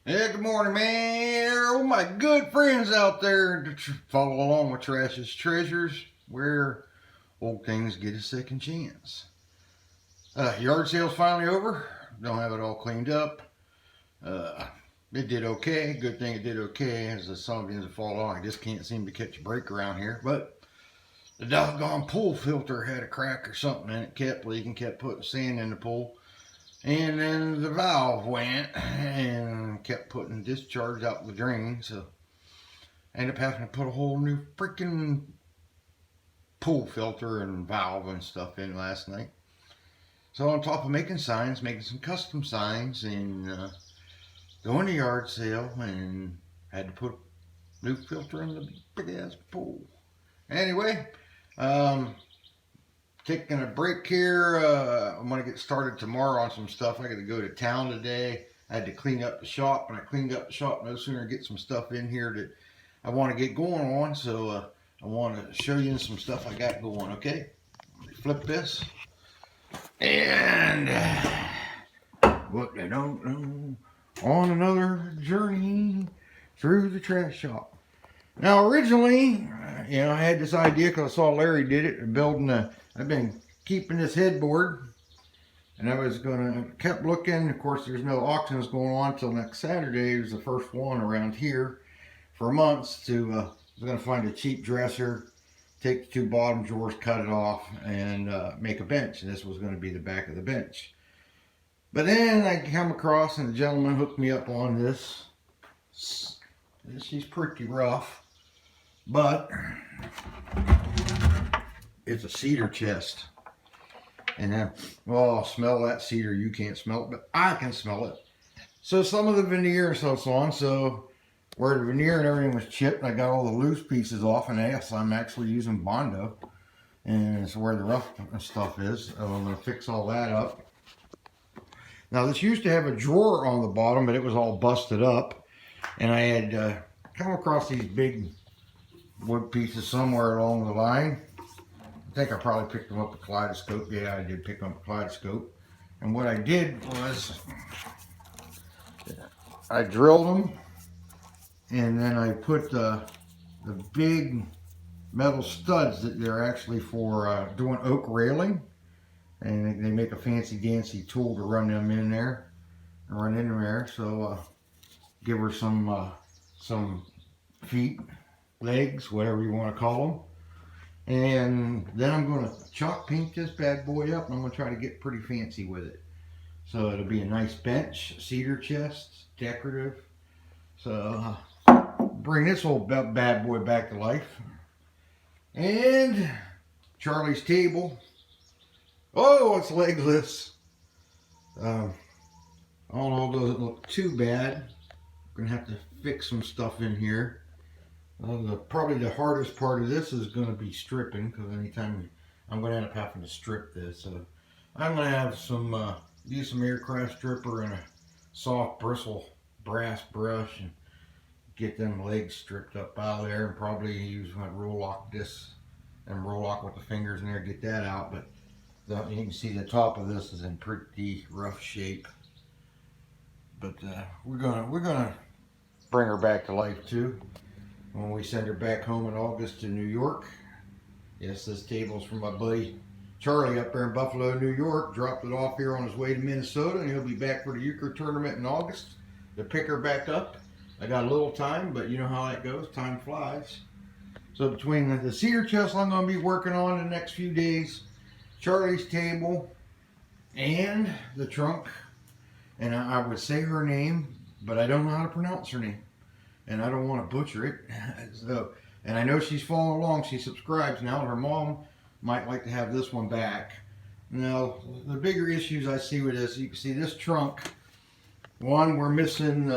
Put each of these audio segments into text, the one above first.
Yeah, good morning, man. All my good friends out there to follow along with Trash's Treasures, where old things get a second chance. Yard sale's finally over. Don't have it all cleaned up. Uh, it did okay. Good thing it did okay as the sun begins to fall on. I just can't seem to catch a break around here. But the doggone pool filter had a crack or something and it kept leaking, kept putting sand in the pool. And then the valve went and kept putting discharge out the drain. So I ended up having to put a whole new freaking pool filter and valve and stuff in last night. So on top of making signs, making some custom signs and going to yard sale and had to put a new filter in the big ass pool. Anyway, taking a break here. I'm going to get started tomorrow on some stuff. I got to go to town today. I had to clean up the shop, and I cleaned up the shop no sooner get some stuff in here that I want to get going on. So I want to show you some stuff I got going. Okay, flip this, and what they don't know, on another journey through the trash shop. Now, originally, I had this idea because I saw Larry did it, building I've been keeping this headboard, and I was kept looking. Of course, there's no auctions going on until next Saturday. It was the first one around here for months. I was going to find a cheap dresser, take the two bottom drawers, cut it off, and make a bench. And this was going to be the back of the bench. But then I come across, and the gentleman hooked me up on this. She's pretty rough, but it's a cedar chest. And then, well, smell that cedar. You can't smell it, but I can smell it. So some of the veneer and so on. So where the veneer and everything was chipped, I got all the loose pieces off, and yes, I'm actually using Bondo. And it's where the rough stuff is. I'm going to fix all that up. Now, this used to have a drawer on the bottom, but it was all busted up. And I had come across these big wood pieces somewhere along the line. I think I probably picked them up at Kaleidoscope. Yeah, I did pick them up at Kaleidoscope. And what I did was I drilled them, and then I put the big metal studs that they're actually for doing oak railing. And they make a fancy dancy tool to run them in there, So give her some feet, legs, whatever you want to call them. And then I'm going to chalk paint this bad boy up, and I'm going to try to get pretty fancy with it. So it'll be a nice bench, cedar chest, decorative. So bring this old bad boy back to life. And Charlie's table. Oh, it's legless. All in all, doesn't look too bad. Gonna have to fix some stuff in here. Probably the hardest part of this is going to be stripping, because anytime I'm going to end up having to strip this. So I'm going to have use some aircraft stripper and a soft bristle brass brush and get them legs stripped up out of there, and probably use my roll lock disc and roll lock with the fingers in there, get that out. But you can see the top of this is in pretty rough shape. But we're gonna bring her back to life too when we send her back home in August to New York. Yes, this table's from my buddy Charlie up there in Buffalo, New York. Dropped it off here on his way to Minnesota, and he'll be back for the euchre tournament in August to pick her back up. I got a little time, but you know how that goes. Time flies. So between the cedar chest I'm going to be working on in the next few days, Charlie's table, and the trunk, and I would say her name, but I don't know how to pronounce her name, and I don't want to butcher it. So, and I know she's following along. She subscribes now. Her mom might like to have this one back. Now, the bigger issues I see with this, you can see this trunk. One, we're missing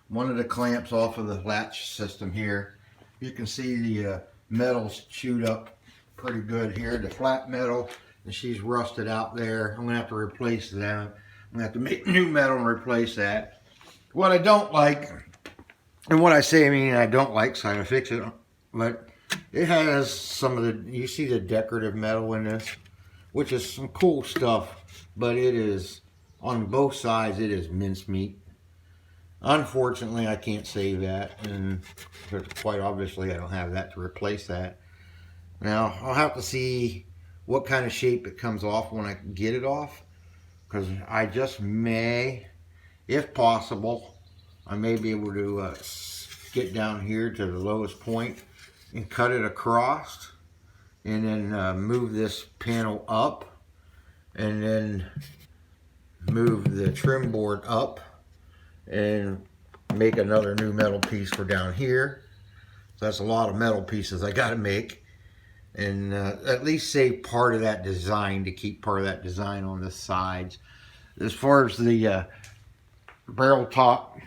one of the clamps off of the latch system here. You can see the metal's chewed up pretty good here. The flat metal, and she's rusted out there. I'm gonna have to replace that. I'm gonna have to make new metal and replace that. What I don't like, and what I say, I mean I don't like, so I'm gonna fix it, but it has some of the, you see the decorative metal in this, which is some cool stuff, but it is, on both sides, it is mincemeat. Unfortunately, I can't save that, and quite obviously I don't have that to replace that. Now, I'll have to see what kind of shape it comes off when I get it off, because I just may, if possible, I may be able to get down here to the lowest point and cut it across, and then move this panel up, and then move the trim board up and make another new metal piece for down here. So that's a lot of metal pieces I got to make, and at least save part of that design to keep part of that design on the sides. As far as the barrel top,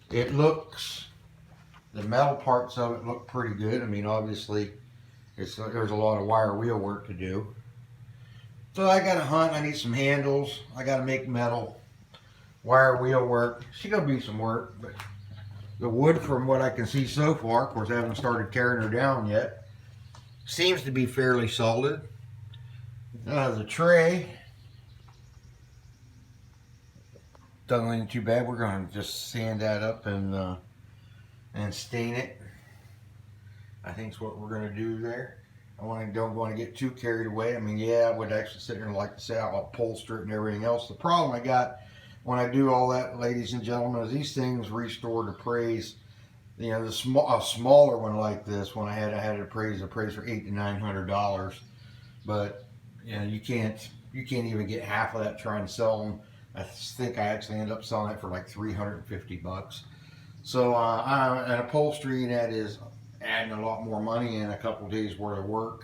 it looks, the metal parts of it look pretty good. I mean, obviously there's a lot of wire wheel work to do. So I got to hunt, I need some handles, I got to make metal, wire wheel work. She's going to be some work, but the wood, from what I can see so far, of course I haven't started tearing her down yet, seems to be fairly solid. The tray doesn't look too bad. We're going to just sand that up and stain it. I think that's what we're going to do there. Don't want to get too carried away. I mean, yeah, I would actually sit here and like to say I'll upholster it and everything else. The problem I got when I do all that, ladies and gentlemen, is these things restore the praise. You know, a smaller one like this, when I had it appraised for $800 to $900. But you know, you can't even get half of that trying to sell them. I think I actually ended up selling it for like $350. So an upholstery, that is adding a lot more money and a couple days worth of work.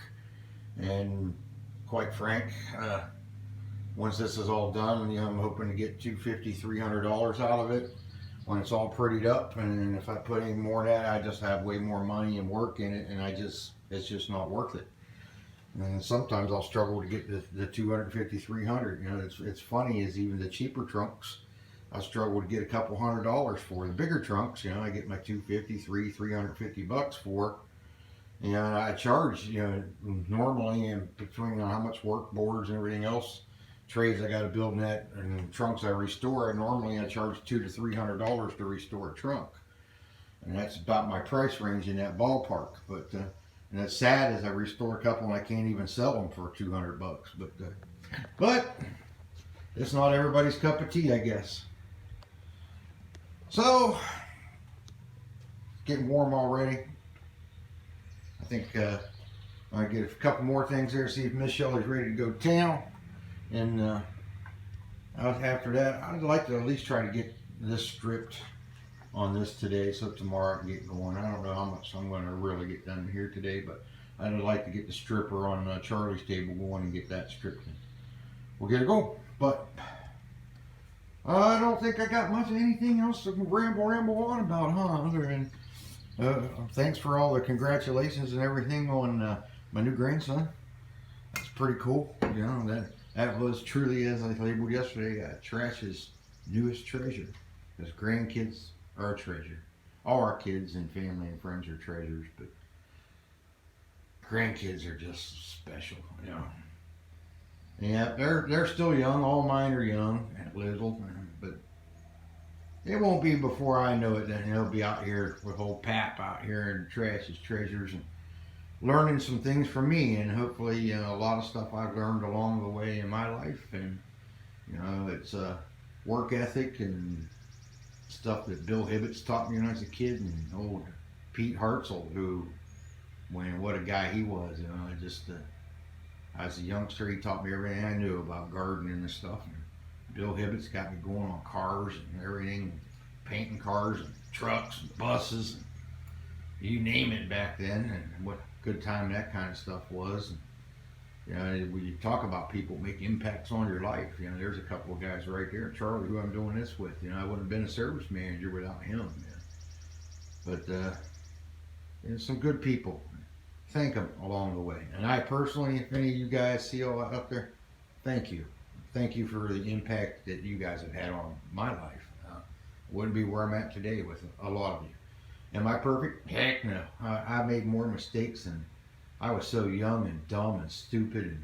And quite frank, once this is all done, you know, I'm hoping to get $250, $300 out of it when it's all prettied up. And if I put any more in that, I just have way more money and work in it, and it's just not worth it. And sometimes I'll struggle to get the $250, $300. You know, it's funny, is even the cheaper trunks, I struggle to get a couple $100 for. The bigger trunks, you know, I get my $250, $350 for. You know, I charge, you know, normally, and between how much work, boards and everything else, trays I got to build in that, and trunks I restore, and normally I charge $200 to $300 to restore a trunk, and that's about my price range in that ballpark. But and it's sad, as I restore a couple and I can't even sell them for $200. But it's not everybody's cup of tea, I guess. So getting warm already. I think I'll get a couple more things there, see if Miss Shelley's ready to go to town. And after that, I'd like to at least try to get this stripped on this today, so tomorrow I can get going. I don't know how much I'm going to really get done here today, but I'd like to get the stripper on Charlie's table going and get that stripped. We'll get it going. But I don't think I got much anything else to ramble on about, huh? Other than thanks for all the congratulations and everything on my new grandson. That's pretty cool. You know, that was truly, as I labeled yesterday, Trash's newest treasure. Because grandkids are a treasure. All our kids and family and friends are treasures, but grandkids are just special, you know. Yeah, they're still young. All mine are young and little, but it won't be before I know it. Then he'll be out here with old Pap out here and Trash's treasures and learning some things from me, and hopefully, you know, a lot of stuff I've learned along the way in my life, and you know, it's work ethic and stuff that Bill Hibbett's taught me when I was a kid, and old Pete Hartzell, who, what a guy he was. You know, as a youngster, he taught me everything I knew about gardening and stuff. And Bill Hibbett's got me going on cars and everything, painting cars and trucks and buses, and you name it back then, and what good time that kind of stuff was. And, you know, when you talk about people make impacts on your life, you know, there's a couple of guys right there. Charlie, who I'm doing this with, you know, I wouldn't have been a service manager without him. You know. But you know, some good people. Thank them along the way. And I personally, if any of you guys see all that up there, thank you. Thank you for the impact that you guys have had on my life. Wouldn't be where I'm at today with a lot of you. Am I perfect? Heck no. I made more mistakes, and I was so young and dumb and stupid, and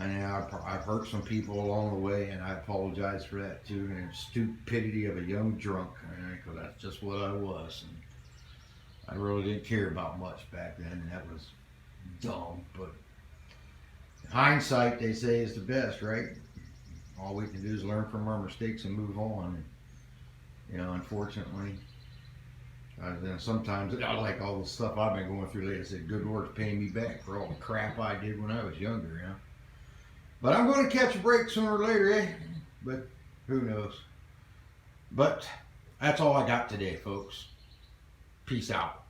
And I've hurt some people along the way, and I apologize for that too. And the stupidity of a young drunk, because that's just what I was. And I really didn't care about much back then, and that was dumb. But hindsight, they say, is the best, right? All we can do is learn from our mistakes and move on. And, unfortunately, sometimes I like all the stuff I've been going through lately. I said, good Lord's paying me back for all the crap I did when I was younger, But I'm going to catch a break sooner or later, But who knows? But that's all I got today, folks. Peace out.